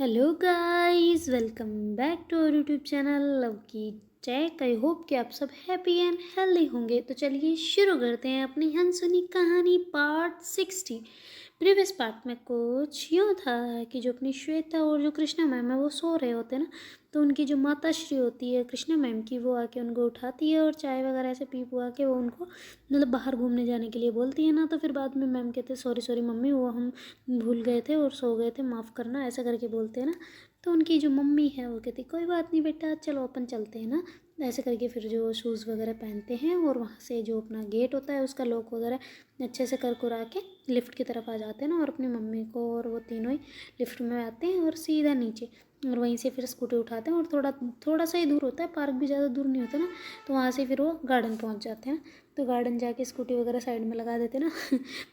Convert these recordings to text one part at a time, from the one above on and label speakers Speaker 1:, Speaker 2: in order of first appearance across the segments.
Speaker 1: Hello guys, welcome back to our YouTube channel love की चैक। I hope कि आप सब हैप्पी एंड हेल्दी होंगे। तो चलिए शुरू करते हैं अपनी अनसुनी कहानी पार्ट 60। प्रीवियस पार्ट में कुछ यूँ था कि जो अपनी श्वेता और जो कृष्णा मैम है वो सो रहे होते हैं ना, तो उनकी जो माता श्री होती है कृष्णा मैम की, वो आके उनको उठाती है और चाय वगैरह ऐसे पी पुआ के वो उनको मतलब बाहर घूमने जाने के लिए बोलती है ना। तो फिर बाद में मैम कहते सॉरी सॉरी मम्मी, वो हम भूल गए थे और सो गए थे, माफ़ करना, ऐसा करके बोलते हैं ना। तो उनकी जो मम्मी है वो कहती कोई बात नहीं बेटा, चलो अपन चलते हैं ना। ऐसे करके फिर जो शूज़ वगैरह पहनते हैं और वहाँ से जो अपना गेट होता है उसका लॉक वगैरह अच्छे से कर कुरा के लिफ्ट की तरफ आ जाते हैं ना, और अपनी मम्मी को और वो तीनों ही लिफ्ट में आते हैं और सीधा नीचे, और वहीं से फिर स्कूटी उठाते हैं और थोड़ा थोड़ा सा ही दूर होता है, पार्क भी ज़्यादा दूर नहीं होता ना, तो वहाँ से फिर वो गार्डन पहुँच जाते हैं। तो गार्डन जाके स्कूटी वगैरह साइड में लगा देते ना।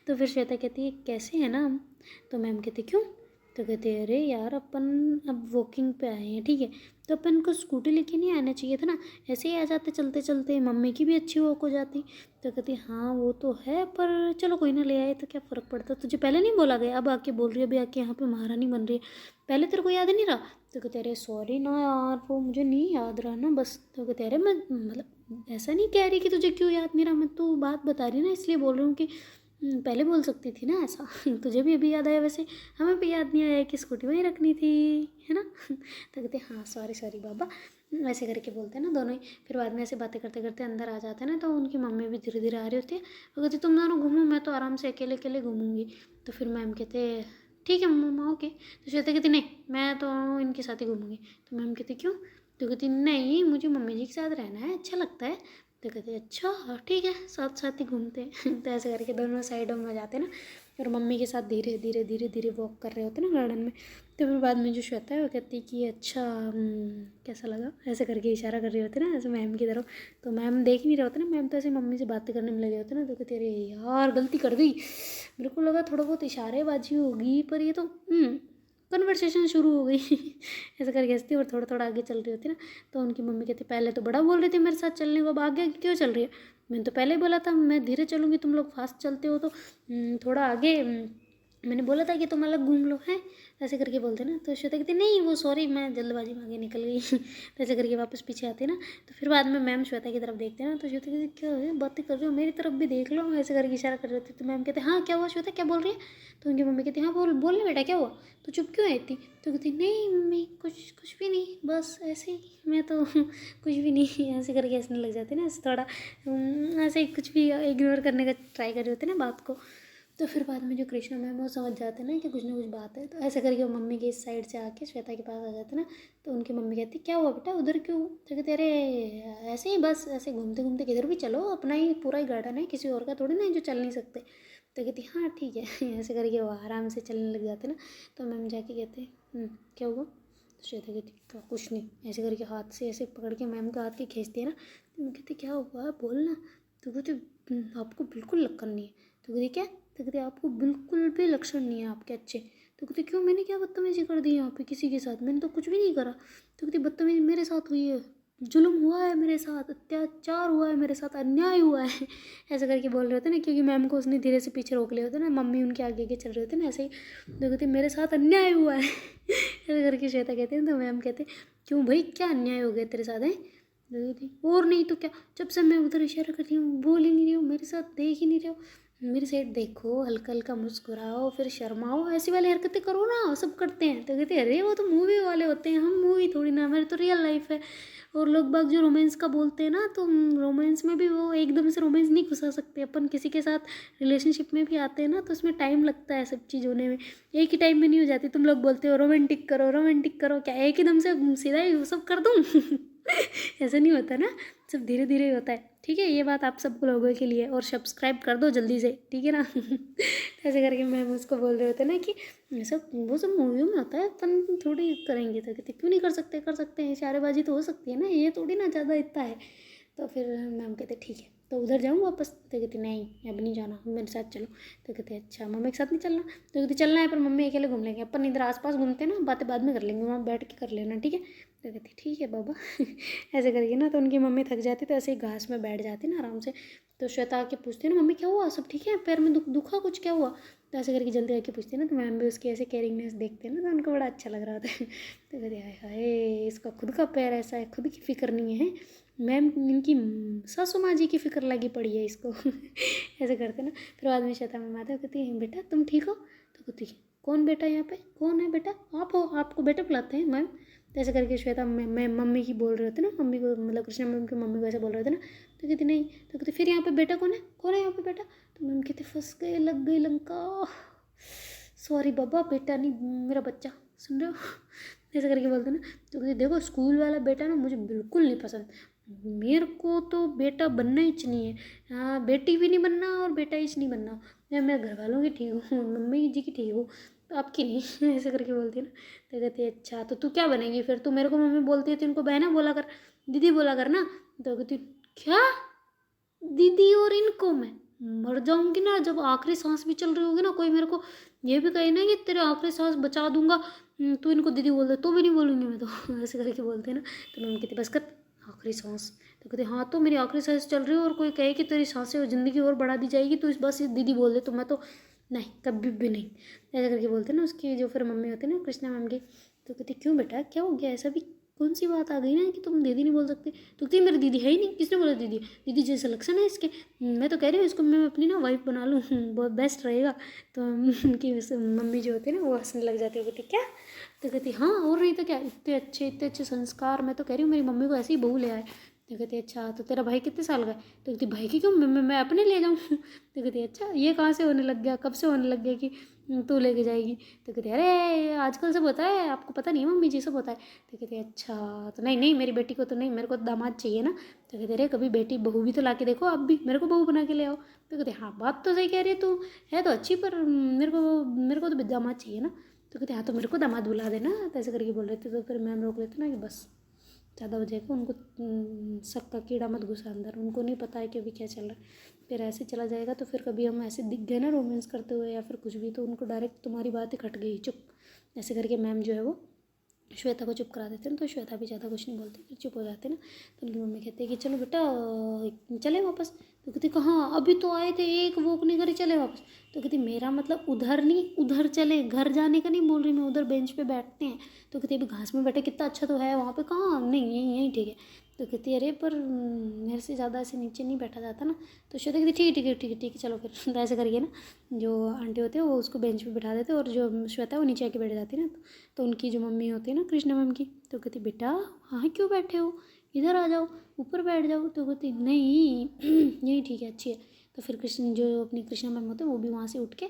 Speaker 1: तो फिर श्वेता कहती है कैसे हैं ना हम। तो मैम कहती क्यों। तो कहते अरे यार अपन अब वॉकिंग पे आए हैं, ठीक है, तो अपन को स्कूटी लेके नहीं आना चाहिए था ना, ऐसे ही आ जाते चलते चलते, मम्मी की भी अच्छी वॉक हो जाती। तो कहती हाँ वो तो है, पर चलो कोई ना, ले आए तो क्या फ़र्क पड़ता, तुझे पहले नहीं बोला गया, अब आके बोल रही है, अभी आके यहाँ पे महारानी बन रही है, पहले तेरे को याद नहीं रहा। तो कहते अरे सॉरी ना यार, वो मुझे नहीं याद रहा ना बस। तो कहते अरे मैं मतलब ऐसा नहीं कह रही कि तुझे क्यों याद नहीं रहा, मैं तो बात बता रही ना, इसलिए बोल रही हूँ कि पहले बोल सकती थी ना ऐसा। तुझे भी अभी याद आया, वैसे हमें भी याद नहीं आया कि स्कूटी वहीं रखनी थी, है ना। तो कहते हाँ सॉरी सॉरी बाबा, ऐसे करके बोलते हैं ना दोनों ही। फिर बाद में ऐसे बातें करते करते अंदर आ जाते हैं ना, तो उनकी मम्मी भी धीरे धीरे आ रही होती है। वो कहती तुम दोनों घूमो, मैं तो आराम से अकेले अकेले घूमूंगी। तो फिर मैम कहते ठीक है मम्मा ओके। तो श्वेता कहती नहीं मैं तो इनके साथ ही घूमूंगी। तो मैम कहती क्यों। तो कहती नहीं मुझे मम्मी जी के साथ रहना है, अच्छा लगता है। तो कहते अच्छा हाँ ठीक है, साथ साथ ही घूमते हैं। तो ऐसे करके दोनों साइडों में जाते हैं ना, और मम्मी के साथ धीरे धीरे धीरे धीरे वॉक कर रहे होते हैं ना गार्डन में। तो फिर बाद में जो श्वेता है वो कहती कि अच्छा कैसा लगा, ऐसे करके इशारा कर रही होती है ना ऐसे मैम की तरफ। तो मैम देख नहीं रहे होते ना, मैम तो ऐसे मम्मी से बातें करने में लगे होते ना। तो कहती अरे यार गलती कर दी, मेरे को लगा थोड़ा बहुत इशारेबाजी होगी, पर ये तो कन्वर्सेशन शुरू हो गई। ऐसा करके हंसती और थोड़ा थोड़ा आगे चल रही होती ना। तो उनकी मम्मी कहती पहले तो बड़ा बोल रही थी मेरे साथ चलने को, अब आगे क्यों चल रही है, मैंने तो पहले ही बोला था मैं धीरे चलूँगी, तुम लोग फास्ट चलते हो तो थोड़ा आगे मैंने बोला था कि तुम अलग घूम लो हैं, ऐसे करके बोलते ना। तो श्वेता कहती नहीं वो सॉरी मैं जल्दबाजी में आगे निकल गई। तो ऐसे करके वापस पीछे आते ना। तो फिर बाद में मैम श्वेता की तरफ देखते हैं ना, तो श्वेता कहती क्या है बातें कर रहे हो, मेरी तरफ भी देख लो, ऐसे करके इशारा कर रहे थे। तो मैम कहते हाँ क्या हुआ श्वेता, क्या बोल रही है। तो उनकी मम्मी कहती हाँ बोल बेटा क्या हुआ, तो चुप क्यों है इतनी। तो कहती नहीं मम्मी कुछ भी नहीं, बस ऐसे ही, मैं तो कुछ भी नहीं, ऐसे करके हंसने लग जाते ना, ऐसे थोड़ा ऐसे ही कुछ भी इग्नोर करने का ट्राई कर रहे होते ना बात को। तो फिर बाद में जो कृष्णा मैम वो समझ जाते हैं ना कि कुछ ना कुछ बात है, तो ऐसे करके वो मम्मी के इस साइड से आके श्वेता के पास आ जाते हैं ना। तो उनकी मम्मी कहती क्या हुआ बेटा उधर क्यों। तो कहते अरे ऐसे ही बस ऐसे घूमते घूमते किधर भी चलो, अपना ही पूरा ही गार्डन है, किसी और का थोड़ी ना है जो चल नहीं सकते। तो कहती हाँ ठीक है। ऐसे करके वो आराम से चलने लग जाते ना। तो मैम जाके कहते क्या हुआ। तो श्वेता कहती क्या कुछ नहीं, ऐसे करके हाथ से ऐसे पकड़ के मैम का हाथ के खींचती है ना। तो मैं कहती क्या हुआ बोलना। तो कहती आपको बिल्कुल लक्कन नहीं है। तो कहती क्या। तो कहती आपको बिल्कुल भी लक्षण नहीं है आपके अच्छे। तो कहती क्यों, मैंने क्या बदतमीजी कर दी यहाँ पे किसी के साथ, मैंने तो कुछ भी नहीं करा। तो कहती बदतमीजी मेरे साथ हुई है, जुल्म हुआ है मेरे साथ, अत्याचार हुआ है मेरे साथ, अन्याय हुआ है। ऐसे करके बोल रहे होते ना, क्योंकि मैम को उसने धीरे से पीछे रोक लिया होता ना, मम्मी उनके आगे आगे चल रहे होते ना ऐसे ही। तो कहती मेरे साथ अन्याय हुआ है। ऐसे करके श्वेता कहते हैं। तो मैम कहते क्यों भाई क्या अन्याय हो गया तेरे साथ है। तो कहती और नहीं तो क्या, जब से मैं उधर इशारा कर रही हूँ बोल ही नहीं रही हो, मेरे साथ देख ही नहीं रहे हो, मेरी साइड देखो, हल्का हल्का मुस्कुराओ फिर शर्माओ, ऐसी वाली हरकतें करो ना, सब करते हैं। तो कहते अरे वो तो मूवी वाले होते हैं, हम मूवी थोड़ी ना, हमारी तो रियल लाइफ है। और लोग बाग जो रोमांस का बोलते हैं ना, तो रोमांस में भी वो एकदम से रोमांस नहीं घुसा सकते अपन, किसी के साथ रिलेशनशिप में भी आते हैं ना, तो उसमें टाइम लगता है सब चीज़ होने में, एक ही टाइम में नहीं हो जाती। तुम लोग बोलते हो रोमांटिक करो रोमांटिक करो, क्या एक ही दम से सीधा ही सब कर दूँ। ऐसा नहीं होता ना, सब धीरे धीरे होता है, ठीक है। ये बात आप सब लोगों के लिए, और सब्सक्राइब कर दो जल्दी से, ठीक है ना। ऐसे करके मैम उसको बोल रहे होते ना कि ये सब वो सब मूवियों में होता है, अपन थोड़ी करेंगे। तो कहते क्यों नहीं कर सकते हैं, इशारेबाजी तो हो सकती है ना, ये थोड़ी ना ज़्यादा इतना है। तो फिर मैम कहते ठीक है, तो उधर जाऊँ वापस। तो कहती नहीं अब नहीं जाना, मेरे साथ चलो। तो कहते अच्छा मम्मी के साथ नहीं चलना। तो कहती चलना है पर मम्मी अकेले घूम लेंगे, अपन इधर आसपास घूमते हैं ना, बातें बाद में कर लेंगे, वहाँ बैठ के कर लेना ठीक है। तो कहती ठीक है बाबा। ऐसे करके ना, तो उनकी मम्मी थक जाती तो ऐसे ही घास में बैठ जाती ना आराम से। तो श्वेता आके पूछती है ना मम्मी क्या हुआ, सब ठीक है, पैर में दुखा कुछ क्या हुआ। तो ऐसे करके जल्दी आके पूछते हैं ना, तो मैम भी उसकी ऐसे केयरिंगनेस देखते हैं ना, तो उनको बड़ा अच्छा लग रहा होता है। तो कहते हाय हाय, इसका खुद का पैर ऐसा है, खुद की फिक्र नहीं है, मैम इनकी सासू माँ जी की फिक्र लगी पड़ी है इसको। ऐसे करते ना। फिर बाद में श्वेता मैम आते हैं, कहती है बेटा तुम ठीक हो? तो कहती है कौन बेटा, यहाँ पे कौन है बेटा? आप हो, आपको बेटा बुलाते हैं मैम। तो ऐसे करके श्वेता मैं मम्मी की बोल रहे होते ना, मम्मी को मतलब कृष्णा मैम की मम्मी को ऐसे बोल रहे थे ना। तो कहती नहीं। तो कहती फिर यहाँ पे बेटा कौन है, कौन है यहाँ पे बेटा? तो मैम कहते फंस गए, लग गई लंका, सॉरी बाबा, बेटा नहीं मेरा बच्चा, सुन रहे हो? ऐसे करके बोलते ना। तो कहते देखो स्कूल वाला बेटा ना मुझे बिल्कुल नहीं पसंद, मेरे को तो बेटा बनना ही नहीं है। हाँ, बेटी भी नहीं बनना और बेटा ही नहीं बनना। मैं घर वालों की ठीक हूँ, मम्मी जी की ठीक हूँ, तो आपकी नहीं। ऐसे करके बोलती है ना। तो कहती है अच्छा तो तू क्या बनेगी फिर? तू मेरे को मम्मी बोलती है तो इनको बहना बोला कर, दीदी बोला कर ना। तो कहती क्या दीदी, और इनको मैं मर जाऊंगी ना जब आखिरी सांस भी चल रही होगी ना, कोई मेरे को ये भी कहे ना कि तेरे आखिरी सांस बचा दूंगा, तू इनको दीदी बोल दे, तो भी नहीं बोलूँगी मैं तो। ऐसे करके बोलते हैं ना। तो मम्मी कहती बस कर, आखिरी सांस। तो कहते हाँ तो मेरी आखिरी सांस चल रही है और कोई कहे कि तेरी सांसें ज़िंदगी और बढ़ा दी जाएगी, तो इस बस दीदी बोल दे, तो मैं तो नहीं, कभी भी नहीं। ऐसा करके बोलते हैं ना उसकी जो फिर मम्मी होती है ना कृष्णा मैम की। तो कहती क्यों बेटा, क्या हो गया? ऐसा भी कौन सी बात आ गई ना कि तुम दीदी नहीं बोल सकते? तो कहती मेरी दीदी है ही नहीं, किसने बोला दीदी? दीदी जैसा लक्षण है इसके, मैं तो कह रही हूँ इसको मैं अपनी ना वाइफ बना लूँ, बहुत बेस्ट रहेगा। तो उनकी मम्मी जो होती है ना वो हंसने लग जाती है, कहती क्या? तो कहती हाँ और नहीं तो क्या, इतने अच्छे संस्कार, मैं तो कह रही हूँ मेरी मम्मी को ऐसी ही बहू ले आए। तो कहती अच्छा तो तेरा भाई कितने साल का है? तो कहती भाई की क्यों, मैं अपने ले जाऊँ? तो कहती अच्छा ये कहाँ से होने लग गया, कब से होने लग गया कि तू लेके जाएगी? तो कहती अरे आजकल सब होता है, आपको पता नहीं है मम्मी जी, सब होता है। तो कहती अच्छा तो नहीं नहीं मेरी बेटी को तो नहीं, मेरे को दामाद चाहिए ना। तो कहते अरे कभी बेटी बहू भी तो ला के देखो, आप भी मेरे को बहू बना के ले आओ। तो कहते हाँ बात तो सही कह रही है तू, है तो अच्छी, पर मेरे को तो दामाद चाहिए ना। तो कहते हाँ तो मेरे को दामाद बुला देना। तो ऐसे करके बोल रहे थे। तो फिर मैम रोक लेते ना कि बस ज़्यादा हो जाएगा, उनको शक का कीड़ा मत घुसा अंदर, उनको नहीं पता है कि अभी क्या चल रहा है। फिर ऐसे चला जाएगा तो फिर कभी हम ऐसे दिख गए ना रोमांस करते हुए या फिर कुछ भी, तो उनको डायरेक्ट तुम्हारी बात ही खट गई, चुप। ऐसे करके मैम जो है वो श्वेता को चुप करा देते हैं। तो श्वेता भी ज़्यादा कुछ नहीं बोलती, फिर चुप हो जाते हैं ना। तो उनकी मम्मी कहती है कि चलो बेटा चले वापस। तो कहती कहाँ, अभी तो आए थे, एक वॉक नहीं करी, चले वापस। तो कहती मेरा मतलब उधर नहीं, उधर चले, घर जाने का नहीं बोल रही मैं, उधर बेंच पे बैठते हैं। तो कहती अभी घास में बैठे कितना अच्छा तो है वहाँ पे, कहाँ नहीं, यहीं यहीं ठीक है। तो कहती अरे पर मेरे से ज़्यादा ऐसे नीचे नहीं बैठा जाता ना। तो श्वेता कहती ठीक है ठीक है ठीक है ठीक है चलो फिर। तो ऐसे करके ना जो आंटी होती है वो उसको बेंच पे बैठा देते, और जो श्वेता है वो नीचे आके बैठ जाती है ना। तो उनकी जो मम्मी होती है ना कृष्णा मैम की, तो कहती बेटा हाँ क्यों बैठे हो, इधर आ जाओ, ऊपर बैठ जाओ। तो कहती नहीं यही ठीक है, अच्छी है। तो फिर कृष्ण जो अपनी कृष्णा मैम होते हैं वो भी वहाँ से उठ के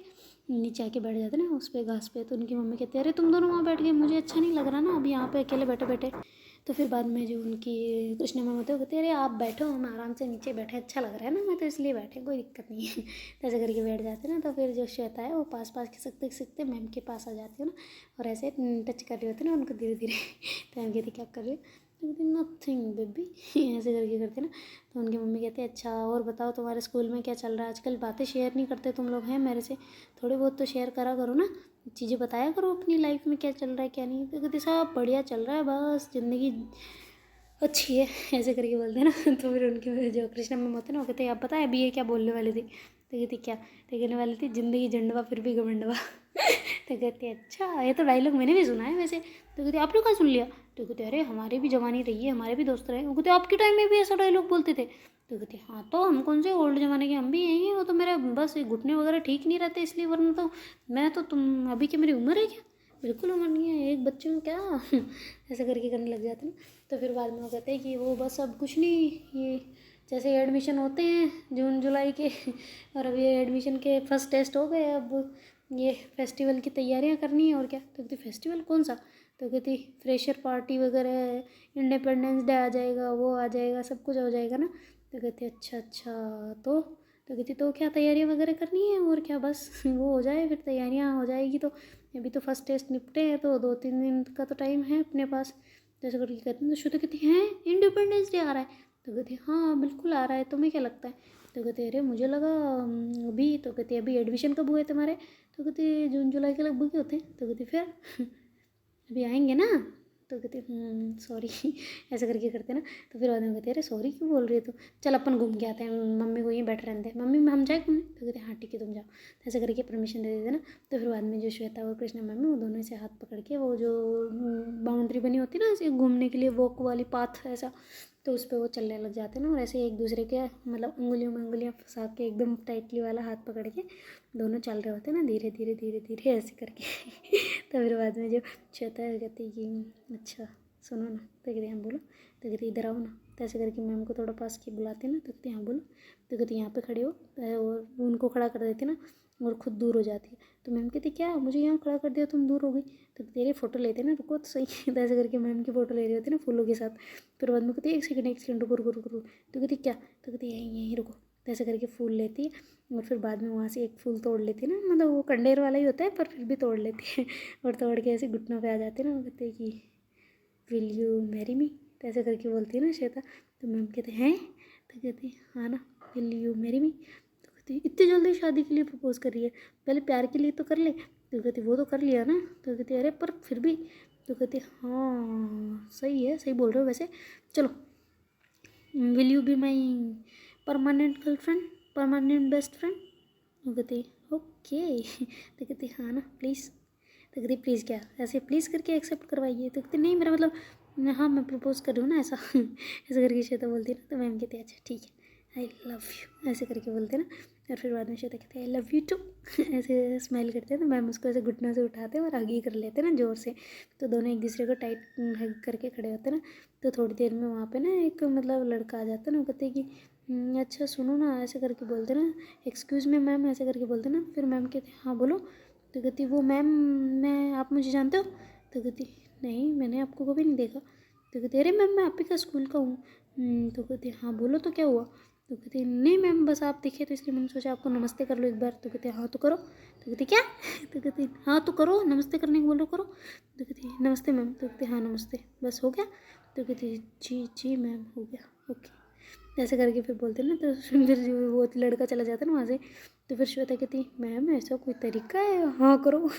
Speaker 1: नीचे आके बैठ जाते ना उस पर घास पे। तो उनकी मम्मी कहती है अरे तुम दोनों वहाँ बैठ गए, मुझे अच्छा नहीं लग रहा ना अभी यहाँ पे अकेले बैठे बैठे। तो फिर बाद में जो उनकी कृष्णा मैम होते हैं वो कहते हैं अरे आप बैठो, हम आराम से नीचे बैठे, अच्छा लग रहा है ना, मैं तो इसलिए बैठे, कोई दिक्कत नहीं है। तो ऐसे करके बैठ जाते हैं ना। तो फिर जो श्वेता है वो पास पास खिसकते खिसकते मैम के पास आ जाती है ना, और ऐसे टच कर रहे होते हैं ना उनको धीरे धीरे। तो मैम कहती क्या कर रही हो? तो कहती नथिंग बेबी। ऐसे करके करते ना। तो उनकी मम्मी कहती है अच्छा और बताओ तुम्हारे स्कूल में क्या चल रहा है आजकल, बातें शेयर नहीं करते तुम लोग हैं मेरे से, थोड़े बहुत तो शेयर करा करो ना, चीज़ें बताया करो अपनी लाइफ में क्या चल रहा है क्या नहीं। तो कहती सब बढ़िया चल रहा है, बस ज़िंदगी अच्छी है। ऐसे करके बोलते हैं ना। तो फिर उनके जो कृष्णा मैम होते हैं ना वो कहते हैं आप पता है अभी ये क्या बोलने वाली थी? तो कहती क्या? तो कहने वाली थी जिंदगी झंडवा फिर भी घमंडवा। तो कहती है अच्छा ये तो डायलॉग मैंने भी सुना है वैसे। तो कहती आपने कहाँ सुन लिया? तो कहते अरे हमारी भी जवानी रही है, हमारे भी दोस्त रहे। वो कहते आपके टाइम में भी ऐसा डायलॉग बोलते थे? तो कहते हाँ तो हम कौन से ओल्ड जमाने के, हम भी यही हैं, वो तो मेरे बस ये घुटने वगैरह ठीक नहीं रहते इसलिए, वरना तो मैं तो तुम अभी की मेरी उम्र है क्या? बिल्कुल उम्र नहीं है, एक बच्चे में क्या। ऐसा करके करने लग जाते हैं। तो फिर बाद में वो कहते हैं कि वो बस अब कुछ नहीं, ये जैसे एडमिशन होते हैं जून जुलाई के, और अब ये एडमिशन के फर्स्ट टेस्ट हो गए, अब ये फेस्टिवल की तैयारियां करनी है और क्या। तो कहती फेस्टिवल कौन सा? तो कहती फ्रेशर पार्टी वगैरह, इंडिपेंडेंस डे आ जाएगा, वो आ जाएगा, सब कुछ हो जाएगा ना। तो कहती अच्छा अच्छा तो कहती तो क्या तैयारियां वगैरह करनी है और क्या, बस वो हो जाए फिर तैयारियां हो जाएगी। तो अभी तो फर्स्ट टेस्ट निपटे हैं तो 2-3 दिन का तो टाइम है अपने पास। जैसे करके कहते हैं तो श्रुति कहती हैं इंडिपेंडेंस डे आ रहा है? तो कहती हाँ बिल्कुल आ रहा है, तुम्हें क्या लगता है? तो कहते अरे मुझे लगा अभी। तो कहती अभी एडमिशन कब हुए तुम्हारे? तो कहती जून जुलाई के लगभग ही होते हैं। तो कहती फिर अभी आएंगे ना, तो कहती सॉरी ऐसे करके करते ना। तो फिर बाद में कहते अरे सॉरी क्यों बोल रही है तू, चल अपन घूम के आते हैं, मम्मी को यहीं बैठे रहते हैं, मम्मी हम जाए घूमने। तो कहते हाँ ठीक है तुम जाओ। तो ऐसे करके परमिशन दे देते ना। तो फिर बाद में जो श्वेता और कृष्णा मैम है वो दोनों से हाथ पकड़ के वो जो बाउंड्री बनी होती है ना ऐसे घूमने के लिए वॉक वाली पाथ ऐसा, तो उस पर वो चलने लग जाते हैं ना। और ऐसे एक दूसरे के मतलब उंगलियों में उंगलियाँ फंसा के एकदम टाइटली वाला हाथ पकड़ के दोनों चल रहे होते हैं ना, धीरे धीरे धीरे धीरे ऐसे करके तो फिर बाद में जो श्वेता है कहती है कि अच्छा सुनो ना। तो कहती हाँ बोलो। तो कहती इधर आओ ना। तो ऐसे करके मैम को थोड़ा पास के बुलाते हैं ना। तो कहती हाँ बोलो। तो कहती यहाँ पे खड़े हो, और उनको खड़ा कर देते ना और खुद दूर हो जाती है। तो मैम कहती क्या मुझे यहाँ खड़ा कर दिया तुम दूर हो गई। तो तेरे फोटो लेते ना, रुको तो सही। तो ऐसे करके मैम की फ़ोटो ले रही होती है ना फूलों के साथ। फिर बाद में कहती एक सेकंड रुको रुको रुको रुको। तो कहती क्या। तो कहती यहीं यहीं रुको। तो ऐसे करके फूल लेती है और फिर बाद में वहाँ से एक फूल तोड़ लेती है ना, मतलब वो कंडेर वाला ही होता है पर फिर भी तोड़ लेती है और तोड़ के ऐसे घुटनों पे आ जाती है ना। वो कहते हैं कि विल यू मैरी मी। तो ऐसे करके बोलती है ना श्वेता। तो मैम कहते हैं तो कहती हाँ ना, विल यू मैरी मी। तो कहती इतनी जल्दी शादी के लिए प्रपोज कर रही है, पहले प्यार के लिए तो कर ले। तो कहती वो तो कर लिया ना। तो कहती अरे पर फिर भी। तो कहती हाँ सही है, सही बोल रहे हो वैसे, चलो will you be my permanent girlfriend, permanent best friend. वो कहती ओके। तो कहती हाँ ना प्लीज़। तो कहती प्लीज़ क्या, ऐसे प्लीज़ करके एक्सेप्ट करवाइए। तो कहती नहीं मेरा मतलब हाँ मैं प्रपोज कर रही हूँ ना ऐसा ऐसे करके श्वेता बोलती है ना। तो मैम कहती है अच्छा ठीक है आई लव यू ऐसे करके बोलते हैं ना। और फिर बाद में श्वेता कहते हैं आई लव यू टू ऐसे स्माइल करते हैं। तो मैम उसको ऐसे घुटनों से उठाते हैं और हग ही कर लेते हैं ना ज़ोर से। तो दोनों एक दूसरे को टाइट हग करके खड़े होते हैं ना। तो थोड़ी देर में वहाँ पे ना एक मतलब लड़का आ जाता है ना। वो कहते हैं कि अच्छा सुनो ना ऐसे करके बोलते ना, एक्सक्यूज़ मी मैम ऐसे करके बोलते ना। फिर मैम कहते हाँ बोलो। तो कहती वो मैम मैं आप मुझे जानते हो। तो कहती नहीं मैंने आपको कभी नहीं देखा। तो कहती अरे मैम मैं आप ही का स्कूल का हूँ। तो कहती हाँ बोलो तो क्या हुआ। तो कहती नहीं मैम बस आप दिखे तो इसलिए मैंने सोचा आपको नमस्ते कर लो एक बार। तो कहते हाँ तो करो। तो कहती क्या। तो कहती हाँ तो करो, नमस्ते करने को बोलो करो। तो कहती नमस्ते मैम। तो कहती हाँ नमस्ते, बस हो गया। तो कहती जी जी मैम हो गया ओके ऐसे करके फिर बोलते ना। तो फिर जो वो लड़का चला जाता ना वहाँ से। तो फिर श्वेता कहती मैम ऐसा कोई तरीका है, हाँ करो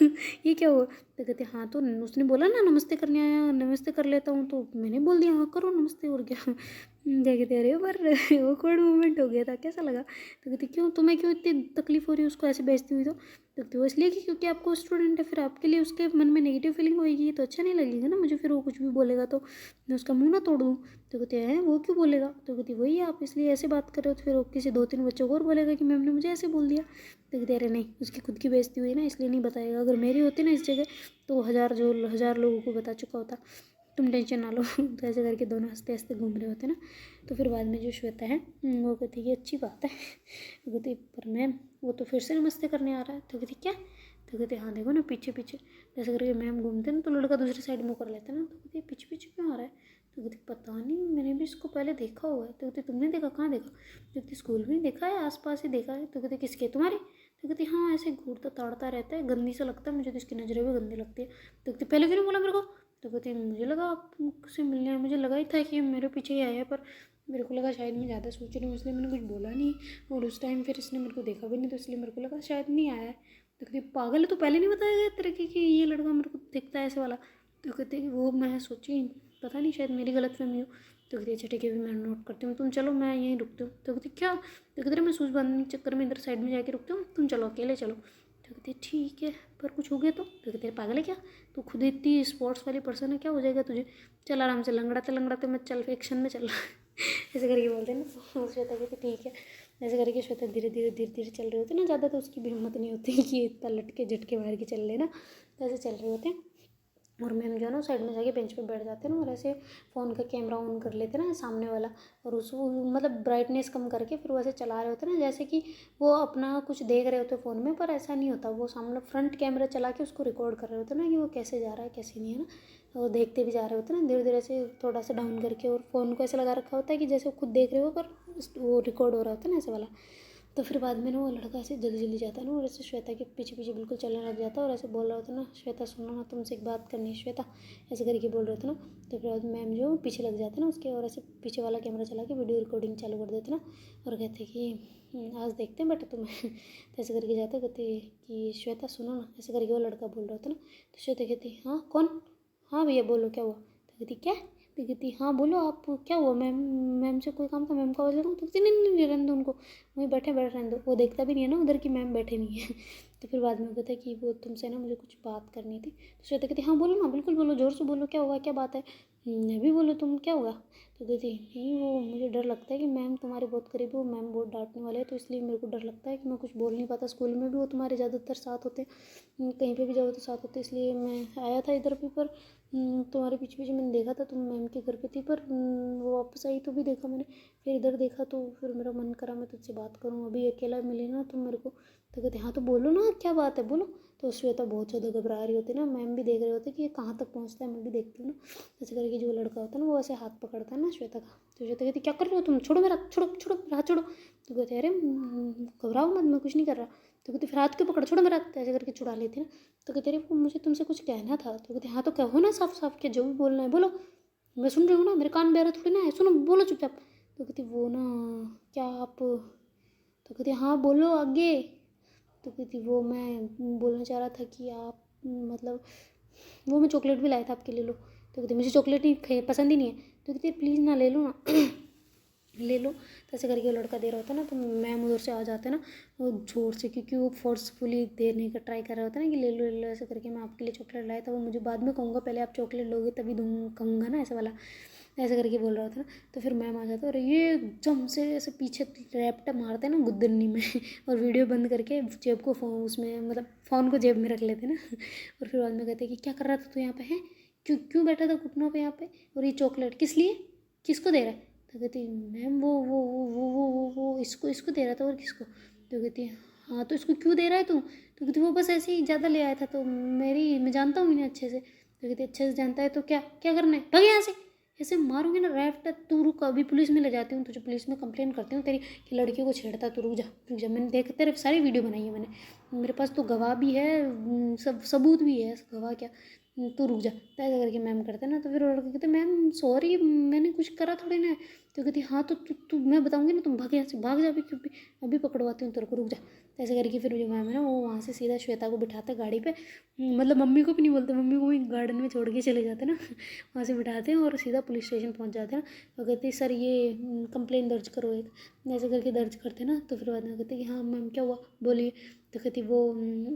Speaker 1: ये क्या हुआ। तो कहते हाँ तो उसने बोला ना नमस्ते करने आया, नमस्ते कर लेता हूँ, तो मैंने बोल दिया हाँ करो नमस्ते और क्या क्या कहते अरे पर ऑकवर्ड मोमेंट हो गया था, कैसा लगा। तो कहती क्यों तुम्हें क्यों इतनी तकलीफ हो रही है उसको ऐसे बेइज्जती हुई। तो कहती वो इसलिए कि क्योंकि आपको स्टूडेंट है, फिर आपके लिए उसके मन में नेगेटिव फीलिंग होगी तो अच्छा नहीं लगेगा ना मुझे, फिर वो कुछ भी बोलेगा तो मैं उसका मुंह ना तोड़ दूँ। तो कहते हैं वो क्यों बोलेगा। तो कहती वही आप इसलिए ऐसे बात कर रहे हो, तो फिर वो किसी 2-3 बच्चों को और बोलेगा कि मैम ने मुझे ऐसे बोल दिया। तो कहते अरे नहीं उसकी खुद की बेइज्जती हुई ना इसलिए नहीं बताएगा, अगर मेरी होती ना इस जगह तो हज़ार लोगों को बता चुका होता, तुम टेंशन ना लो तो ऐसे करके दोनों हंसते हंसते घूम रहे होते ना। तो फिर बाद में जो श्वेता है वो कहती ये अच्छी बात है। वो कहती पर मैम वो तो फिर से नमस्ते करने आ रहा है। तो कहती क्या। तो कहते हाँ देखो ना पीछे पीछे। जैसे करके मैम घूमते ना तो लड़का दूसरी साइड मुँह कर लेता ना। तो कहती पीछे पीछे क्यों आ रहा है। तो कहती पता नहीं मैंने भी इसको पहले देखा हुआ है। तो कहती तुमने देखा, कहाँ देखा। तो कहती स्कूल में ही देखा है, आसपास ही देखा है। तो कहती किसके, तुम्हारे। तो कहती हाँ ऐसे घूरता ताड़ता रहता है, गंदी सा लगता है मुझे तो, इसकी नज़रें भी गंदी लगती है। तो कहती पहले क्यों नहीं बोला मेरे को। तो कहती मुझे लगा आपसे मिलने आए, मुझे लगा ही था कि मेरे पीछे ही आया है, पर मेरे को लगा शायद मैं ज़्यादा सोच रही हूँ इसलिए मैंने कुछ बोला नहीं। और उस टाइम फिर इसने मेरे को देखा भी नहीं तो इसलिए मेरे को लगा शायद नहीं आया है। तो कहती पागल है तो पहले नहीं बताया गया तेरे कि ये लड़का मेरे को दिखता है ऐसे वाला। तो कहती वो मैं सोची पता नहीं शायद मेरी गलतफहमी हो। तो कहती अच्छा ठीक है भी मैं नोट करती हूँ, तुम चलो मैं यहीं रुकती हूँ। तो कहती क्या। तो कहती मैं सूझ बांधने के चक्कर में इधर साइड में जाके रुकती हूँ, तुम चलो अकेले चलो। तो कहती ठीक है पर कुछ हो गया तो कहते पागल है क्या, तू खुद इतनी स्पोर्ट्स वाली पर्सन है, क्या हो जाएगा तुझे, चल आराम से लंगड़ाते मैं चल एक्शन में चल ऐसे करके बोलते हैं ना। तो श्वेता कहती ठीक है। ऐसे करके श्वेता धीरे धीरे चल रहे होते ना, ज़्यादा तो उसकी भी हिम्मत नहीं होती कि इतना लटके झटके मार के चल लेना। तो ऐसे चल रहे होते हैं और मैम जो है ना साइड में जाके बेंच पे बैठ जाते हैं ना और ऐसे फ़ोन का कैमरा ऑन कर लेते हैं ना सामने वाला, और उसको मतलब ब्राइटनेस कम करके फिर वो ऐसे चला रहे होते हैं ना जैसे कि वो अपना कुछ देख रहे होते हैं फ़ोन में, पर ऐसा नहीं होता, वो सामने फ्रंट कैमरा चला के उसको रिकॉर्ड कर रहे होते हैं ना कि वो कैसे जा रहा है कैसे नहीं है ना। वो देखते भी जा रहे होते हैं ना धीरे धीरे से थोड़ा सा डाउन करके, और फ़ोन को ऐसे लगा रखा होता है कि जैसे वो खुद देख रहे हो पर वो रिकॉर्ड हो रहा होता है ना ऐसे वाला। तो फिर बाद में ना वो लड़का ऐसे जल्दी जल्दी जाता है ना और ऐसे श्वेता के पीछे पीछे बिल्कुल चलने लग जाता है और ऐसे बोल रहा होता है ना श्वेता सुनो ना तुमसे एक बात करनी है श्वेता, ऐसे करके बोल रहे थे ना। तो फिर बाद मैम जो पीछे लग जाते ना उसके और ऐसे पीछे वाला कैमरा चला के वीडियो रिकॉर्डिंग चालू कर देते ना और कहते कि आज देखते हैं बेटा तुम्हें तो ऐसे करके जाते कहते कि श्वेता सुनो ना, ऐसे करके वो लड़का बोल रहा था ना। तो श्वेता कहती हाँ कौन, हाँ भैया बोलो क्या हुआ। कहती क्या, तो कहती हाँ बोलो आप, क्या हुआ मैम, मैम से कोई काम था, मैम को आवाज़ लगाऊँ, तो कहती नहीं नहीं नहीं, रहने दो उनको, वहीं बैठे बैठ रहने दो। वो देखता भी नहीं है ना उधर कि मैम बैठे नहीं है। तो फिर बाद में वो कहता है कि वो तुमसे ना मुझे कुछ बात करनी थी। तो श्वेता कहती हाँ बोलो ना, बिल्कुल बोलो, ज़ोर से बोलो, क्या हुआ, क्या बात है, अभी बोलो तुम, क्या होगा। तो कहती नहीं वो मुझे डर लगता है कि मैम तुम्हारे बहुत करीब हो, मैम बहुत डांटने वाले हैं, तो इसलिए मेरे को डर लगता है कि मैं कुछ बोल नहीं पाता। स्कूल में भी वो तुम्हारे ज़्यादातर साथ होते हैं, कहीं पे भी जाओ तो साथ होते, इसलिए मैं आया था इधर भी, पर तुम्हारे पीछे पीछे मैंने देखा था तुम मैम के घर पे थी, पर वो वापस आई तो भी देखा मैंने, फिर इधर देखा तो फिर मेरा मन करा मैं तुझसे बात करूँ, अभी अकेला मिले ना तुम मेरे को। तो कहते हाँ तो बोलो ना, क्या बात है बोलो। तो श्वेता बहुत ज़्यादा घबरा रही होती ना, मैम भी देख रहे होते कि ये कहाँ तक पहुँचता है, मैं भी देखती हूँ ना। ऐसे करके जो लड़का होता है ना वो ऐसे हाथ पकड़ता है ना श्वेता का, तो श्वेता कहती क्या कर रहे हो तुम, छोड़ो मेरा, छोड़ो छोड़ो मेरा हाथ छोड़ो। तो कहते अरे घबराओ मत, मैं कुछ नहीं कर रहा। तो कहते फिर हाथ क्यों पकड़, छोड़ो मेरा, तो ऐसे करके छुड़ा लेती ना। तो कहते अरे मुझे तुमसे कुछ कहना था। तो कहते हाँ तो कहो ना साफ साफ, के जो भी बोलना है बोलो, मैं सुन रही हूँ ना, मेरे कान बहरा थोड़ी ना है, सुनो बोलो चुपचाप। तो कहती वो ना क्या आप, तो कहती हाँ बोलो आगे। तो कहती वो मैं बोलना चाह रहा था कि आप मतलब वो मैं चॉकलेट भी लाया था आपके, ले लो। तो कहती मुझे चॉकलेट ही पसंद ही नहीं है। तो कहती प्लीज़ ना, ले लो ना। ले लो। तो ऐसे करके वो लड़का दे रहा होता है ना, तो मैम उधर से आ जाते हैं ना, वो ज़ोर से, क्योंकि वो फोर्सफुली देने का ट्राई कर रहा होता है ना कि ले लो ऐसे करके, मैं आपके लिए चॉकलेट लाया था, वो मुझे बाद में कहूँगा, पहले आप चॉकलेट लोगे तभी दूँ कहूँगा ना, ऐसा वाला, ऐसे करके बोल रहा होता है ना। तो फिर मैम आ जाता है और ये एकदम से ऐसे पीछे रैपटा मारते हैं ना गुद्दन्नी में और वीडियो बंद करके जेब को फ़ोन उसमें, मतलब फ़ोन को जेब में रख लेते हैं ना। और फिर बाद में कहते हैं कि क्या कर रहा था तू यहाँ पे, है क्यों क्यों बैठा था घुटनों पे यहाँ पे, और ये चॉकलेट किस लिए, किसको दे रहा है। तो कहती मैम वो इसको इसको दे रहा था, और किसको। तो कहती है हाँ तो इसको क्यों दे रहा है तू। तो कहती वो बस ऐसे ही ज़्यादा ले आया था, तो मेरी मैं जानता हूँ इन्हें अच्छे से। तो कहती अच्छे से जानता है तो क्या क्या करना है, भाग यहाँ से। ऐसे मारूंगी ना रैफ्ट, तू रुक, अभी पुलिस में ले जाती हूँ तुझे, पुलिस में कंप्लेन करती हूँ तेरी कि लड़कियों को छेड़ता, तू रुक जा रुक जा, मैंने देख तेरे सारी वीडियो बनाई है मैंने, मेरे पास तो गवाह भी है, सब सबूत भी है, गवाह क्या, तू रुक जा। तो ऐसा करके मैम करते ना, तो फिर वो लड़का कहते मैम सॉरी मैंने कुछ करा थोड़ी ना है। तो कहती हाँ तो तू मैं बताऊँगी ना, तुम भाग यहाँ से, भाग जा अभी, क्योंकि अभी पकड़वाती हूँ तेरे को, रुक जा। तो ऐसे करके फिर जो मैम है ना वो वहाँ से सीधा श्वेता को बिठाते गाड़ी पे, मतलब मम्मी को भी नहीं बोलते, मम्मी को भी गार्डन में छोड़ के चले जाते ना, वहाँ से बिठाते हैं और सीधा पुलिस स्टेशन पहुँच जाते हैं। तो कहते सर ये कंप्लेन दर्ज करो एक, ऐसे करके दर्ज करते ना। तो फिर बाद में कहते कि हाँ मैम क्या हुआ बोलिए। तो कहती वो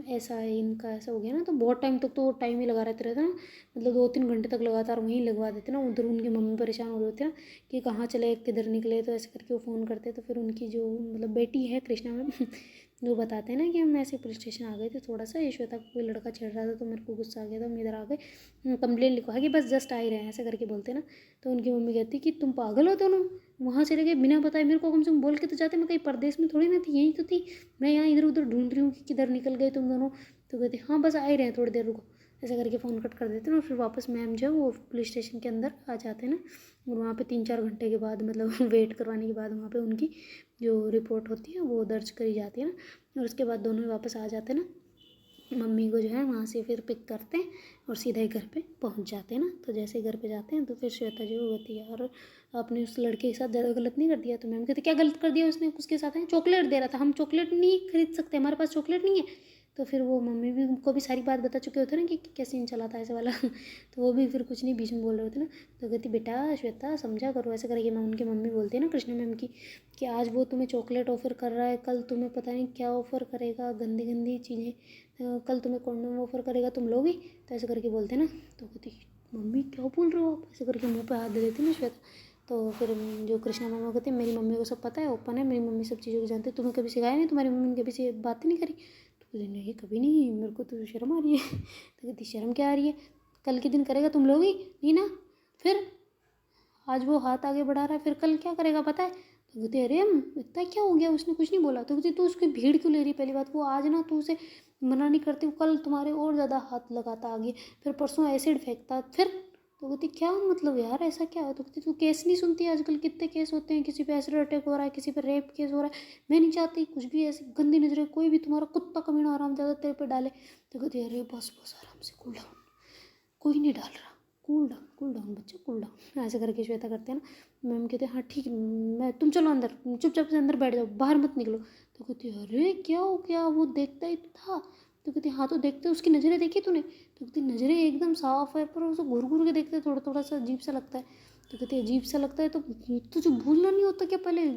Speaker 1: ऐसा है, इनका ऐसा हो गया ना, तो बहुत टाइम तक तो टाइम ही लगा रहते रहते ना, मतलब 2-3 घंटे तक लगातार वहीं लगवा देते ना, उधर उनकी मम्मी परेशान हो रहे होते हैं कि कहाँ चले किधर निकले। तो ऐसे करके वो फ़ोन करते, तो फिर उनकी जो मतलब बेटी है कृष्णा मैम वो बताते हैं ना कि हम ऐसे पुलिस स्टेशन आ गए थे, थोड़ा सा ये श्वेता को कोई लड़का छेड़ रहा था तो मेरे को गुस्सा आ गया था, हम इधर आ गए, कंप्लेन लिखवा कि बस जस्ट आ ही रहे हैं, ऐसे करके बोलते ना। तो उनकी मम्मी कहती कि तुम पागल हो दोनों, वहाँ चले गए बिना बताए, मेरे को कम से कम बोल के तो जाते, मैं कहीं परदेश में थोड़ी ना थी, यहीं तो थी, मैं यहाँ इधर उधर ढूंढ रही हूँ कि किधर निकल गए तुम दोनों। तो कहते हाँ बस आ ही रहे हैं, थोड़ी देर रुको। ऐसा करके फ़ोन कट कर देते हैं और फिर वापस मैम जो है वो पुलिस स्टेशन के अंदर आ जाते हैं ना, और वहाँ पे 3-4 घंटे के बाद मतलब वेट करवाने के बाद वहाँ पे उनकी जो रिपोर्ट होती है वो दर्ज करी जाती है ना, और उसके बाद दोनों वापस आ जाते हैं ना। मम्मी को जो है वहाँ से फिर पिक करते हैं और सीधा ही घर पे पहुँच जाते हैं ना। तो जैसे ही घर पे जाते हैं तो फिर श्वेता जो होती है, और आपने उस लड़के के साथ ज़्यादा गलत नहीं कर दिया। तो मैम कहते क्या गलत कर दिया उसने, उसके साथ है चॉकलेट दे रहा था, हम चॉकलेट नहीं खरीद सकते, हमारे पास चॉकलेट नहीं है। तो फिर वो मम्मी भी उनको भी सारी बात बता चुके होते ना कि क्या सीन चला था ऐसे वाला तो वो भी फिर कुछ नहीं बीच में बोल रहे होते ना। तो कहती बेटा श्वेता समझा करो, ऐसे करके मैं उनकी मम्मी बोलती है ना कृष्णा मैम की, कि आज वो तुम्हें चॉकलेट ऑफ़र कर रहा है, कल तुम्हें पता नहीं क्या ऑफ़र करेगा, गंदी गंदी चीज़ें, कल तुम्हें कॉन्डोम ऑफ़र करेगा, तुम लोगी। तो ऐसे करके बोलते ना। तो कहती मम्मी क्या बोल रहे हो आप, ऐसे करके मुँह पे हाथ दे देती ना श्वेता। तो फिर जो कृष्णा मामा कहते हैं मेरी मम्मी को सब पता है, ओपन है, मेरी मम्मी सब चीज़ों को जानती है, तुम्हें कभी सिखाया नहीं, तुम्हारी मम्मी ने कभी से बात ही नहीं करी। तो कहती नहीं कभी नहीं, मेरे को तो शर्म आ रही है। तो कहती शर्म क्या आ रही है, कल के दिन करेगा तुम लोगी नहीं ना, फिर आज वो हाथ आगे बढ़ा रहा है, फिर कल क्या करेगा पता है। तो कहते अरे इतना क्या हो गया, उसने कुछ नहीं बोला। तो कहती तू उसकी भीड़ क्यों ले रही, पहली बात वो आज ना तू उसे मना नहीं करती, वो कल तुम्हारे और ज़्यादा हाथ लगाता आगे, फिर परसों एसिड फेंकता, फिर। तो कहती क्या मतलब यार ऐसा क्या है। तो कहती तू केस नहीं सुनती, आजकल कितने केस होते हैं, किसी पे एसिड अटैक हो रहा है, किसी पे रेप केस हो रहा है, मैं नहीं चाहती कुछ भी ऐसी गंदी नजरें कोई भी तुम्हारा कुत्ता कमीना आराम ज़्यादा तेरे पे डाले। तो कहती अरे बस बस आराम से कूल डाउन, कोई नहीं डाल रहा, कूल डाउन बच्चा कूल डाउन, ऐसे करके श्वेता करते हैं ना। मैम कहते हैं हाँ ठीक है, मैं तुम चलो अंदर, चुपचाप से अंदर बैठ जाओ, बाहर मत निकलो। तो कहती है अरे क्या हो गया, वो देखता ही तो था। तो कहती हाँ, तो देखते उसकी नज़रें देखी तूने? तो कहती नज़रें एकदम साफ़ है, पर उसे घूर घूर के देखते थोड़ा थोड़ा सा अजीब सा लगता है। तो कहती अजीब सा लगता है तो तुझे भूलना नहीं होता क्या? पहले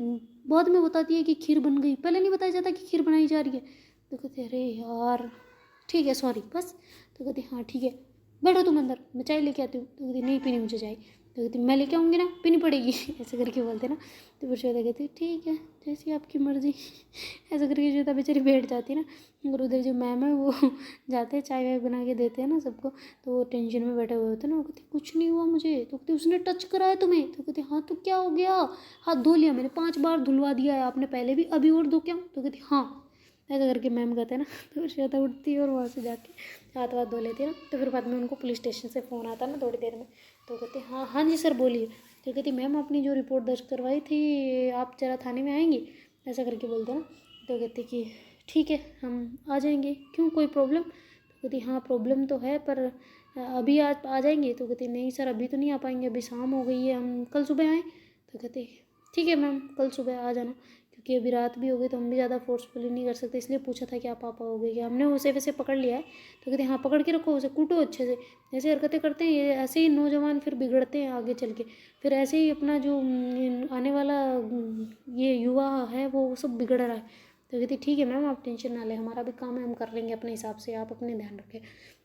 Speaker 1: बाद में बताती है कि खीर बन गई, पहले नहीं बताया जाता कि खीर बनाई जा रही है? तो कहते अरे यार ठीक है सॉरी बस। तो कहती हाँ ठीक है, बैठो तुम अंदर, मैं चाय लेके आती हूँ। तो कहती नहीं पीनी मुझे चाय। तो कहती मैं लेके आऊँगी ना, पीनी पड़ेगी ऐसे करके बोलते ना। तो फिर श्वेता कहती ठीक है जैसी आपकी मर्ज़ी ऐसा करके श्वेता बेचारी बैठ जाती है ना। और उधर जो मैम है वो जाते हैं चाय वाय बना के देते हैं ना सबको। तो वो टेंशन में बैठे हुए होते हैं ना। वो कहती कुछ नहीं हुआ मुझे। तो कहती उसने टच करा है तुम्हें? तो कहती हाँ तो क्या हो गया? हाथ धो लिया मैंने, 5 बार धुलवा दिया है आपने पहले भी, अभी और धो क्या? तो कहती हाँ ऐसा करके मैम कहते हैं ना। तो फिर श्वेता उठती है और वहाँ से जाके हाथ वाथ धो लेती है ना। तो फिर बाद में उनको पुलिस स्टेशन से फ़ोन आता है ना थोड़ी देर में। तो कहते हाँ हाँ जी सर बोलिए। तो कहती मैम अपनी जो रिपोर्ट दर्ज करवाई थी आप ज़रा थाने में आएंगी, ऐसा करके बोलते हैं ना। तो कहती कि ठीक है हम आ जाएंगे, क्यों कोई प्रॉब्लम? तो कहती हाँ प्रॉब्लम तो है, पर अभी आज आ जाएंगे? तो कहती नहीं सर अभी तो नहीं आ पाएंगे, अभी शाम हो गई है, हम कल सुबह आएँ? तो कहती ठीक है मैम कल सुबह आ जाना, क्योंकि अभी रात भी हो गई तो हम भी ज़्यादा फोर्सफुली नहीं कर सकते, इसलिए पूछा था कि आप आ पाओगे क्या? हमने उसे वैसे पकड़ लिया है। तो कहते हाँ पकड़ के रखो उसे, कूटो अच्छे से, ऐसे हरकतें करते हैं ये, ऐसे ही नौजवान फिर बिगड़ते हैं आगे चल के, फिर ऐसे ही अपना जो आने वाला ये युवा है वो सब बिगड़ रहा है। तो कहती ठीक है मैम आप टेंशन ना लें, हमारा भी काम है, हम कर लेंगे अपने हिसाब से, आप अपने ध्यान रखें।